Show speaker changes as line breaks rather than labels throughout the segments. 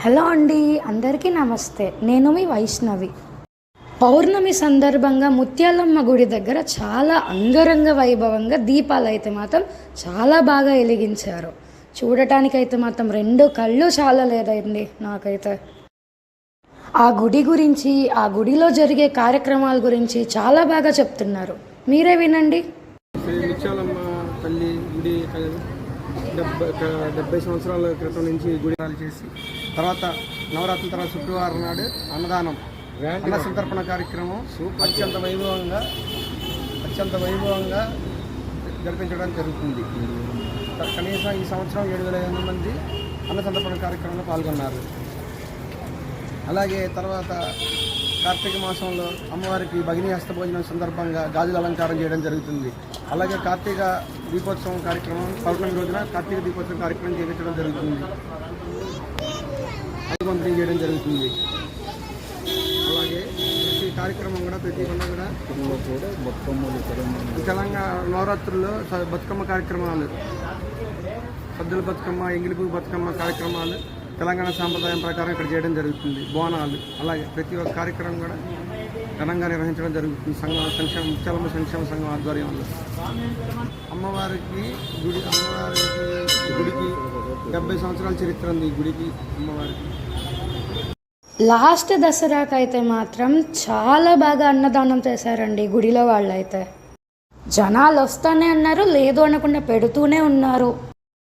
Hello అండి, అందరికీ నమస్తే. నేను మీ వైష్ణవి. పౌర్ణమి సందర్భంగా ముత్యాలమ్మ గుడి దగ్గర చాలా అంగరంగ వైభవంగా దీపాలు అయితే మాత్రం చాలా బాగా వెలిగించారు. చూడటానికైతే మాత్రం రెండు కళ్ళు చాలా లేదండి నాకైతే. ఆ గుడి గురించి, ఆ గుడిలో జరిగే కార్యక్రమాల గురించి చాలా బాగా చెప్తున్నారు. మీరే వినండి.
ముత్యాలమ్మ తల్లి గుడి 70 సంవత్సరాల క్రితం నుంచి గుడి చేసి తర్వాత నవరాత్రుల తర్వాత శుక్రవారం నాడు అన్నదానం అన్న సంతర్పణ కార్యక్రమం అత్యంత వైభవంగా జరిపించడం జరుగుతుంది. కనీసం ఈ సంవత్సరం 7,500 మంది అన్న సంతర్పణ కార్యక్రమంలో పాల్గొన్నారు. అలాగే తర్వాత కార్తీక మాసంలో అమ్మవారికి భగిని హస్తభోజనం సందర్భంగా గాజుల అలంకారం చేయడం జరుగుతుంది. అలాగే కార్తీక దీపోత్సవం కార్యక్రమం పౌర్ణమి రోజున కార్తీక దీపోత్సవం కార్యక్రమం చేయించడం జరుగుతుంది, పంపిణీ చేయడం జరుగుతుంది. అలాగే ప్రతి కార్యక్రమం కూడా ప్రతి పండుగ కూడా తెలంగాణ నవరాత్రుల్లో బతుకమ్మ కార్యక్రమాలు, సద్దుల బతుకమ్మ, ఎంగిలిపూ బతుకమ్మ కార్యక్రమాలు తెలంగాణ సాంప్రదాయం ప్రకారం ఇక్కడ చేయడం జరుగుతుంది. బోనాలు అలాగే ప్రతి ఒక్క కార్యక్రమం కూడా ఘనంగా నిర్వహించడం జరుగుతుంది. ముత్యాలమ్మ సంక్షేమ సంఘం ఆధ్వర్యంలో అమ్మవారికి గుడికి 70 సంవత్సరాల చరిత్ర ఉంది. ఈ గుడికి అమ్మవారికి
లాస్ట్ దసరాకైతే మాత్రం చాలా బాగా అన్నదానం చేశారండి గుడిలో వాళ్ళైతే. జనాలు వస్తానే అన్నారు, లేదు అనకుండా పెడుతూనే ఉన్నారు.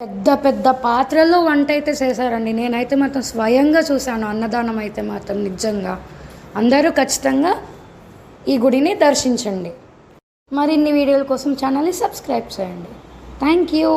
పెద్ద పెద్ద పాత్రల్లో వంట అయితే చేశారండి. నేనైతే మాత్రం స్వయంగా చూశాను అన్నదానం అయితే మాత్రం. నిజంగా అందరూ ఖచ్చితంగా ఈ గుడిని దర్శించండి. మరిన్ని వీడియోల కోసం ఛానల్ని సబ్స్క్రైబ్ చేయండి. Thank you.